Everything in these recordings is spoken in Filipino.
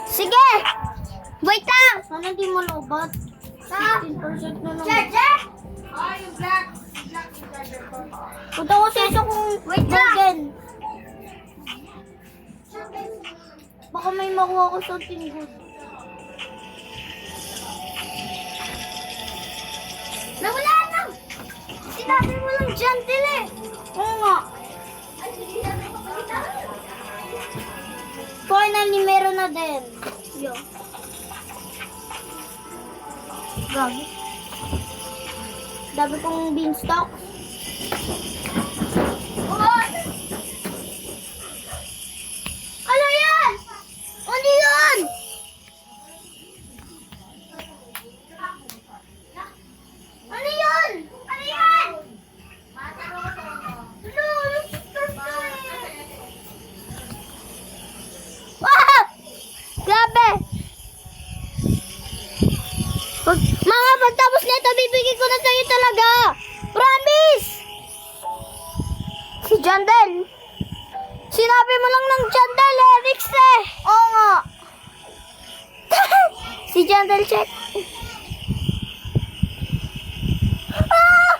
Sige! Wait lang! Sana di mo lobat. Ha? 15% na lang. Charger? Punta ko sa isa kung Wait lang! Morgan. Baka may makuha ko sa good. Nawala na! Sinabi mo lang dyan, Dile! Oo nga. Finally, meron na din. Yo. Gabi. Dami kong beanstalk. Ano yan? Ano yan? Ano yan? Ano yan? Ah! Grabe! Mga pagtapos nito, bibigay ko na sa'yo talaga! Promise! Si Jandel! Sinabi mo lang ng Jandel, Rix eh! Oo nga. Si Jandel, check. Ah!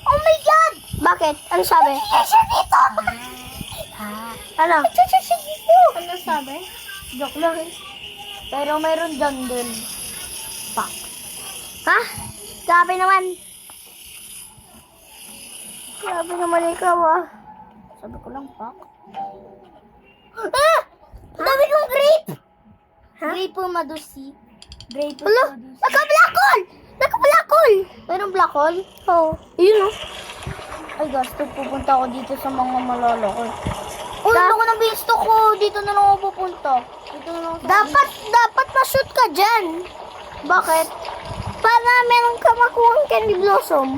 Oh my God! Bakit? Ano sabi? Siya dito! Ano? Siya dito! Ano sabi? Joke lang eh. Pero mayroon dyan din. Pak. Ha? Grabe naman. Grabe naman ikaw ah. Sabi ko lang, pak. Ah! Ang dami kong grape! Ha? Grape madusi. Grape Alo, madusi. naka-black hole! Naka-black hole! Mayroong black hole? Oo. Yun oh. Ay, gasto. Pupunta ako dito sa mga malalaki. Uy, Da- ako ng gusto ko. Dito na lang ako pupunta. Dito na lang ako. Dapat ma-shoot ka dyan. Bakit? Para meron ka makuha candy blossom.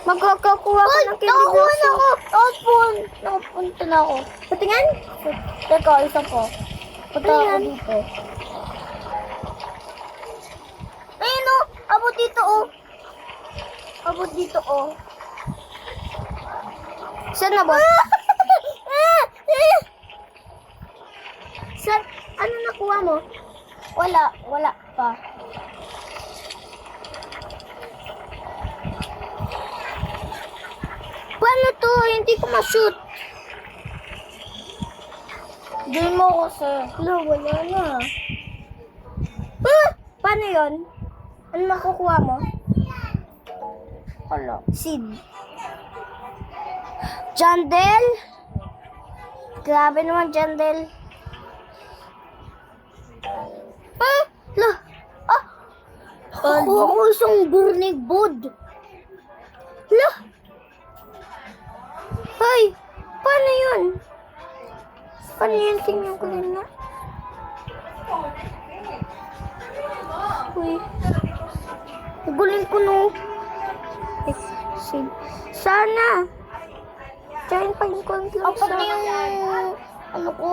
Magkakakuha ka ng candy Nakakuha na blossom. ako. Nakapunta na ako. Patingan? Teka, isa pa. Punta Ano ako yan? dito. Ayun o. Abot dito o. Abot dito o. Saan na ba? Saan? Ano nakuha mo? Wala pa. Paano to? Hindi ko ma-shoot. Diyan mo ako, sir. Wala, wala na. Ah! Paano yon? Ano makukuha mo? Wala. Seed. Jandel? Grabe naman, Jandel. Ah! La! Ah! Nakuha ko isang burning board. La! Hoy! Paano yun? Paano yun? Tingnan ko din na. Uy. Guling ko no. Seed. Sana. Tsahin pa yung konti lang Apat na yung ano ko.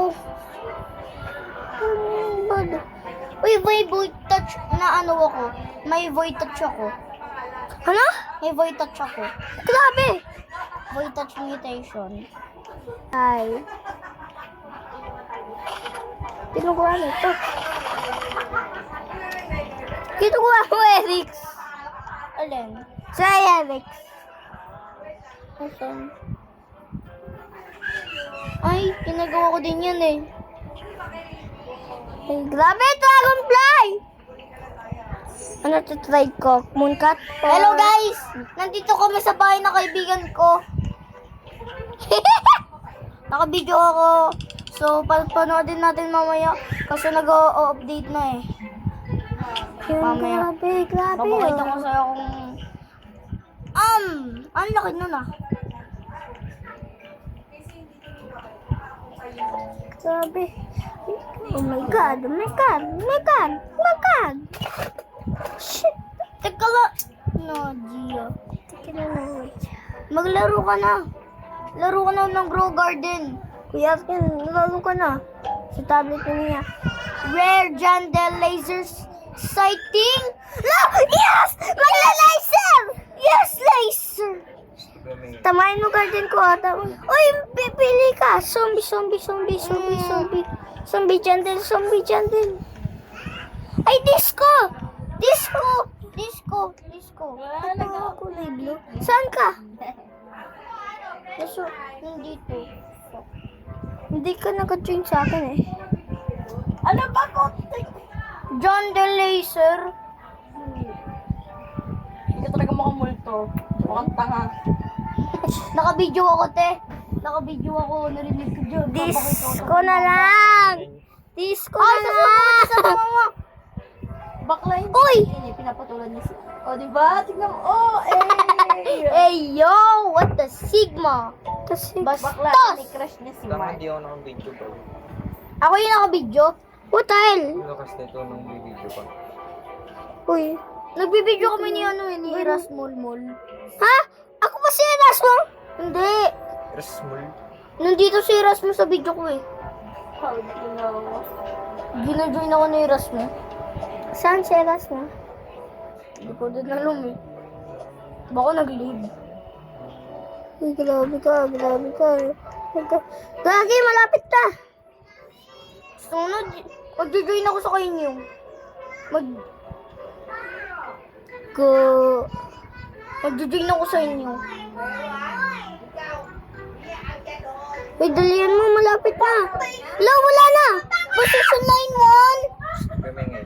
Bad. Uy, may void touch na ano ako. May void touch ako. Ano? May void touch ako. Grabe! Void touch mutation. Ay. Kinukuha nito. Kinukuha mo, Eric. Alin? Say, Eric. Asan? Ay, ginagawa ko din yan eh. Ay, grabe, dragonfly! Ano to try ko? Mooncat? Hello guys! Nandito kami sa bahay ng kaibigan ko. Naka-video ako. So, panoodin natin mamaya. Kasi nag-o-update na eh. Yun, Mamaya. grabe. Papakita oh. ko sa'yo kung... ang laki nun ah. Grabe. Oh my God, oh my God, oh my God, oh my God. Shit. Teka lang. No, Gio. Teka lang. Maglaro ka na. Laro ka na ng Grow Garden. Kuya, nalalo ka na. Sa tablet ko niya. Rare Jandel Lasers Sighting. No! Yes! Magla-laser! Yes, laser. Tamayin mo garden ko ata. Uy, pipili ka. Zombie, zombie, zombie, zombie, zombie. Zombie Jandel, zombie Jandel. Ay, disco! Disco! Disco! Disco. Ito kulay blue. Saan ka? Nasa, nandito. Hindi ka naka-join sa akin eh. Ano ba ko? John the Laser. Hindi ka talaga makamulto. Mukhang tanga. Naka-video ako, te. Naka-video ako, narinig ko dyan. Disco na lang. Disco na lang. Bakla hindi. Uy! Pinapatulan niya siya. O, diba? Tignan mo. Oh, eh! Hey, yo! What the Sigma? The Sigma. Bakla, Bastos! ni-crush niya si Tama, Mark. hindi ako nakabidyo pa. Ako yung naka-video. Putal! Lakas nito nung bibidyo pa. Uy. Nagbibideo kami ni ano eh, ni Erasmol. Ha? Ako pa si Erasmo? Hindi. Resmol. Nandito si Erasmo sa video ko eh. How do you know? Gina-join ako ni Erasmo. Saan si Erasmo? Hindi ko din alam eh. Baka nag-leave. Uy, grabe ka, grabe ka. Gagi, malapit na. Sunod, mag-join ako sa kanyo. Mag-join ako sa inyo. Uy, dalian mo, malapit na. Wala, wala na. Position line 1. Pamingay.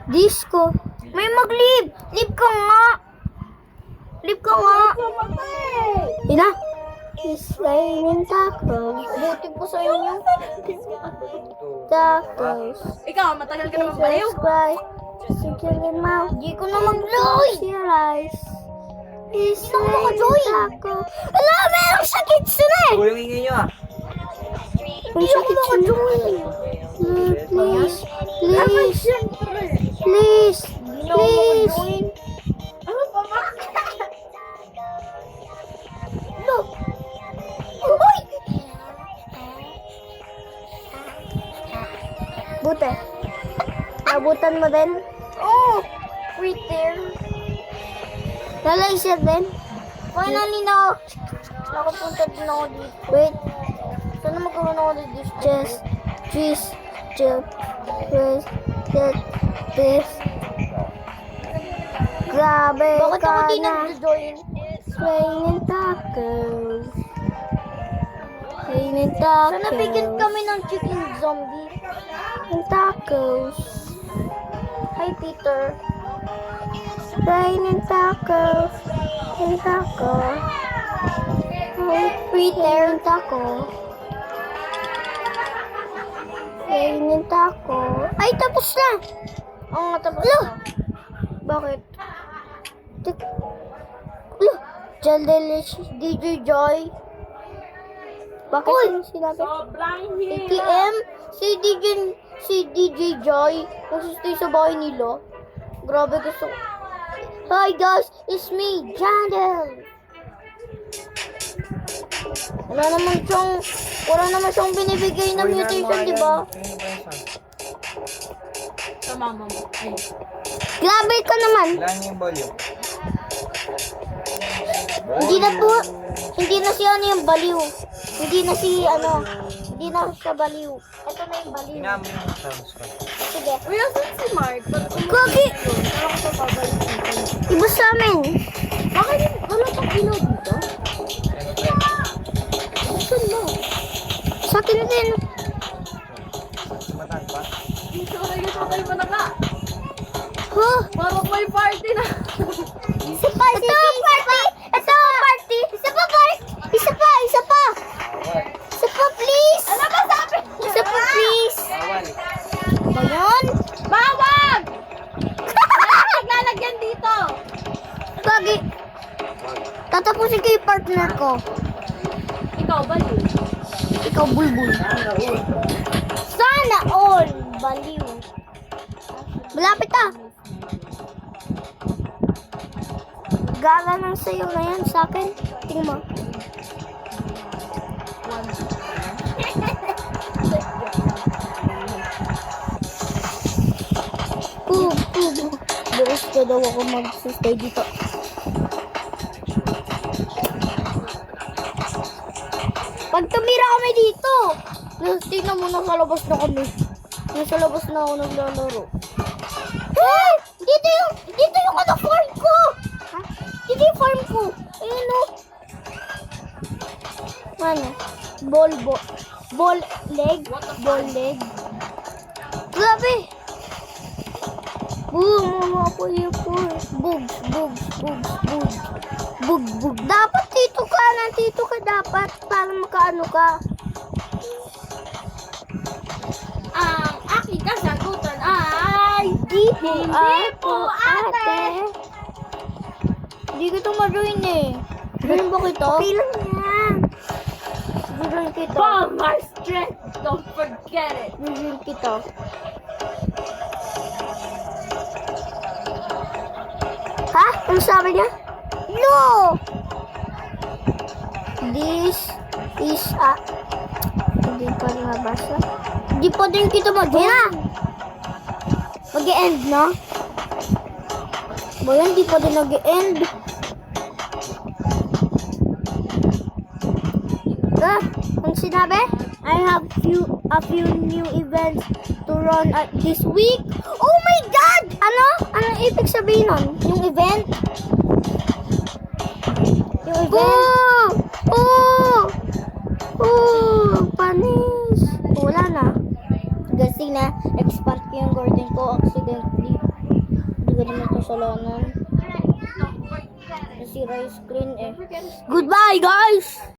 Disco. May mag-leave. Leave ka nga. Leave ka nga. Ina. It's raining tacos. Buti po sa inyo. Tacos. Ikaw, matagal ka naman baliw. Subscribe. Secure your mouth. Hindi ko na mag-load. Your eyes. It's raining tacos. Wala, merong sakit sila eh. Uy, yung ingay nyo ah. Ang sakit sila. Please. Please. Please. Please. Ano pa ba? Look. Uy! Buti. Nabutan mo din? Oh! Right there. Nalaser din? Finally na. Nakapunta din ako dito. Wait. Sana magkaroon ako dito. Just, press, this. Grabe Bakit ka ako di na. nag-join? Raining tacos. Raining tacos. Sana bigyan kami ng chicken zombie. Raining tacos. Hi, Peter. Raining tacos. Raining tacos. Hi, Peter. Raining taco. Raining taco. Ay, tapos na. Oo nga, tapos Lo! na. Bakit? Lo! Jaldelis. DJ Joy. Bakit yung sinabi? Sobrang ATM? Si DJ Joy. Nagsusustay sa bahay nila. Grabe gusto. Hi guys, it's me, Jandel. Wala naman siyang binibigay na mutation, di ba? Sa mama mo. Ay. Grabe ka naman. Ilan yung volume? Hindi na si ano yung baliw. Hindi na siya baliw. Ito na yung baliw. Tinamo yung sounds ko. Sige. Uy, asan si Mark? Gagi! Parang ko sa babalik dito. Iba sa amin. Bakit wala pang ilaw dito? Siyempre. Buksan mo. Sa akin din. Matan pa. Dito kayo mo na ka. Huh? Parang may party na. Isa pa, ito party! Ito party! Isa pa, Isa pa! Bawal. Isa pa, please! Ano ba sabi? Isa pa, please! Bawal. Ba yun? Bawag! Wala naglalagyan dito. Gagi. Tatapusin ko yung partner ko. Ikaw ba yun? Ikaw, bulbul. Sana all! Baliw. Malapit na. Gala ng sayo na yan sa akin. Tingnan mo. Bukas ka daw ako mag-stay dito. Pag tumira kami dito, tingnan mo, nasa labas na kami. Nasa labas na ako naglalaro. Hey! Dito yung farm ko! Ha? Dito yung farm ko. Ayun o. Ano? Ball leg? Ball leg? Grabe. Mama po yung bugs. Bug. Dapat dito ka. Nandito ka dapat. Para makaano ka. Ang aking kasagutan ay Hindi po, ate. Hindi ko ito ma-join eh. Join ba kita? Okay lang yan. Join kita. Bomb my strength, don't forget it. Join kita. Ha? Ano sabi niya? No! This is a... Hindi pa nabasa. Hindi pa din kita mag-join. Mag-e-end na? Ba yan, di pa din nag-e-end. Ang sinabi? I have a few new events to run at this week. Oh my God! Ano? Anong ibig sabihin nun? Yung event? Yung event? Panis. Wala na. Kasi na, expand ko yung garden ko accidentally. Hindi ko naman kasalanan. Nasira yung screen eh. Goodbye, guys!